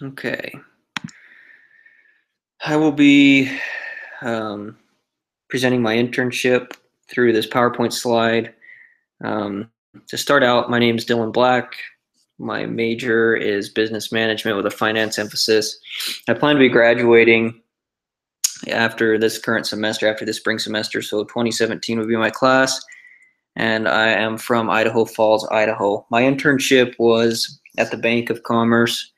Okay. I will be presenting my internship through this PowerPoint slide. Um, to start out, my name is Dylan Black. My major is business management with a finance emphasis. I plan to be graduating after this current semester, after this spring semester, so 2017 would be my class, and I am from Idaho Falls, Idaho. My internship was at the Bank of Commerce.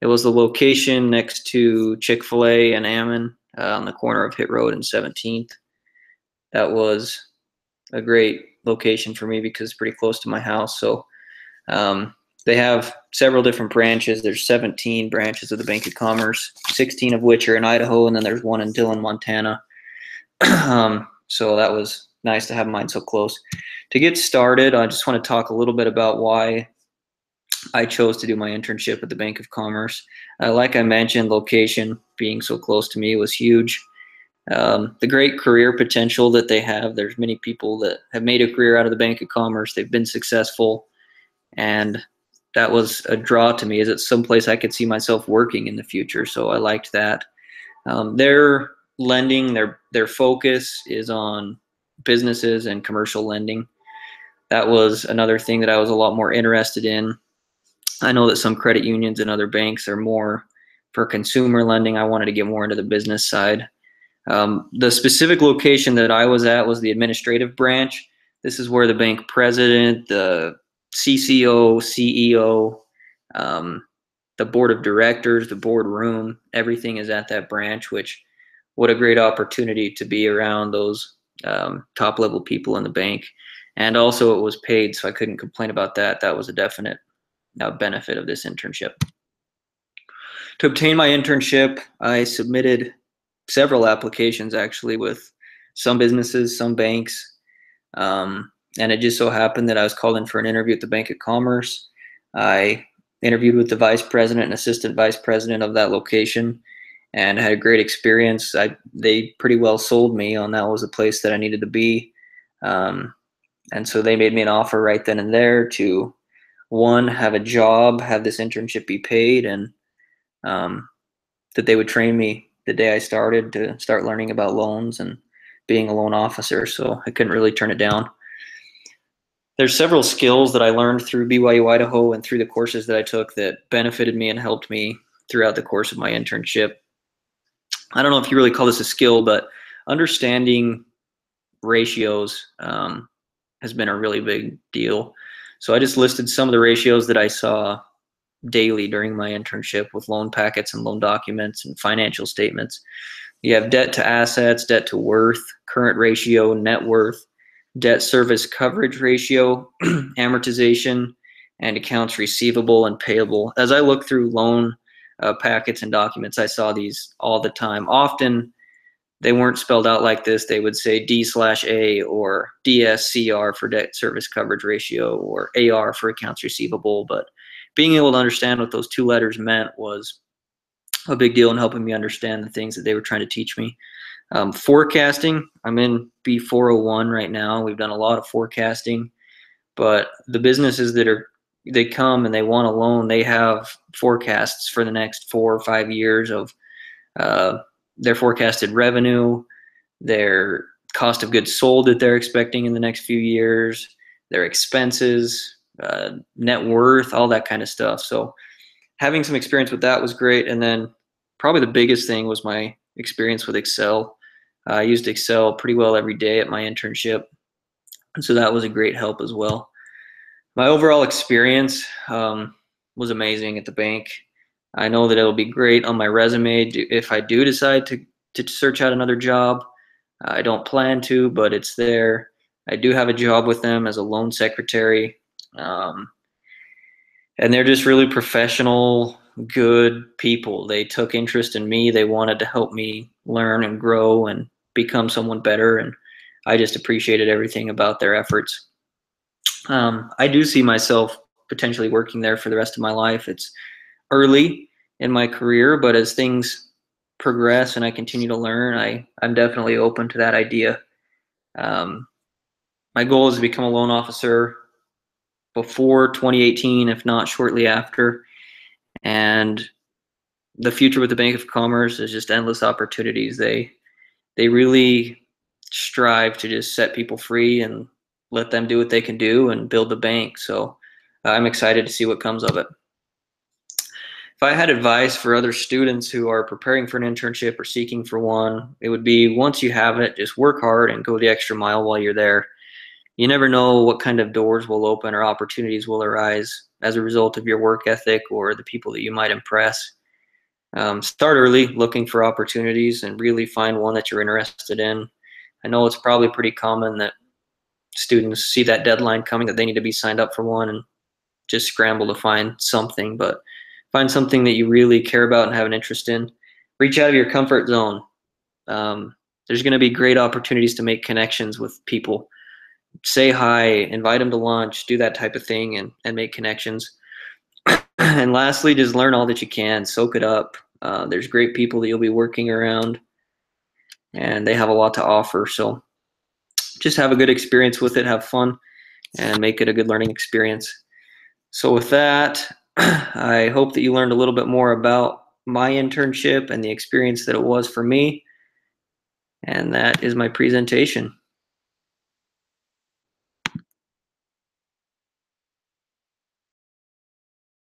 It was the location next to Chick-fil-A and Ammon on the corner of Hit Road and 17th. That was a great location for me because it's pretty close to my house. So they have several different branches. There's 17 branches of the Bank of Commerce, 16 of which are in Idaho, and then there's one in Dillon, Montana. So that was nice to have mine so close. To get started, I just want to talk a little bit about why I chose to do my internship at the Bank of Commerce. Like I mentioned, location being so close to me was huge. The great career potential that they have. There's many people that have made a career out of the Bank of Commerce. They've been successful, and that was a draw to me. Is it someplace I could see myself working in the future? So I liked that. Their lending, their focus is on businesses and commercial lending. That was another thing that I was a lot more interested in. I know that some credit unions and other banks are more for consumer lending. I wanted to get more into the business side. The specific location that I was at was the administrative branch. This is where the bank president, the CCO, CEO, the board of directors, the boardroom, everything is at that branch, which what a great opportunity to be around those top level people in the bank. And also it was paid, so I couldn't complain about that. That was a definite benefit of this internship. To obtain my internship, I submitted several applications actually with some businesses, some banks, and it just so happened that I was called in for an interview at the Bank of Commerce. I interviewed with the vice president and assistant vice president of that location and had a great experience. They pretty well sold me on that was the place that I needed to be. And so they made me an offer right then and there to, one, have a job, have this internship be paid, and that they would train me the day I started to start learning about loans and being a loan officer. So I couldn't really turn it down. There's several skills that I learned through BYU Idaho and through the courses that I took that benefited me and helped me throughout the course of my internship. I don't know if you really call this a skill, but understanding ratios has been a really big deal. So I just listed some of the ratios that I saw daily during my internship with loan packets and loan documents and financial statements. You have debt to assets, debt to worth, current ratio, net worth, debt service coverage ratio, amortization, and accounts receivable and payable. As I look through loan packets and documents, I saw these all the time. Often they weren't spelled out like this. They would say D/A or DSCR for debt service coverage ratio or AR for accounts receivable. But being able to understand what those two letters meant was a big deal in helping me understand the things that they were trying to teach me. Forecasting, I'm in B401 right now. We've done a lot of forecasting, but the businesses they come and they want a loan, they have forecasts for the next 4 or 5 years of their forecasted revenue, their cost of goods sold that they're expecting in the next few years, their expenses, net worth, all that kind of stuff. So having some experience with that was great. And then probably the biggest thing was my experience with Excel. I used Excel pretty well every day at my internship, and so that was a great help as well. My overall experience was amazing at the bank. I know that it'll be great on my resume if I do decide to search out another job. I don't plan to, but it's there. I do have a job with them as a loan secretary. And they're just really professional, good people. They took interest in me. They wanted to help me learn and grow and become someone better. And I just appreciated everything about their efforts. I do see myself potentially working there for the rest of my life. It's early in my career, but as things progress and I continue to learn, I'm definitely open to that idea. My goal is to become a loan officer before 2018, if not shortly after. And the future with the Bank of Commerce is just endless opportunities. They really strive to just set people free and let them do what they can do and build the bank. So I'm excited to see what comes of it. If I had advice for other students who are preparing for an internship or seeking for one, it would be, once you have it, just work hard and go the extra mile while you're there. You never know what kind of doors will open or opportunities will arise as a result of your work ethic or the people that you might impress. Start early looking for opportunities and really find one that you're interested in. I know it's probably pretty common that students see that deadline coming, that they need to be signed up for one, and just scramble to find something, but find something that you really care about and have an interest in. Reach out of your comfort zone. There's going to be great opportunities to make connections with people. Say hi, invite them to lunch, do that type of thing, and make connections. And lastly, just learn all that you can, soak it up. There's great people that you'll be working around, and they have a lot to offer. So just have a good experience with it, have fun, and make it a good learning experience. So with that, I hope that you learned a little bit more about my internship and the experience that it was for me. And that is my presentation.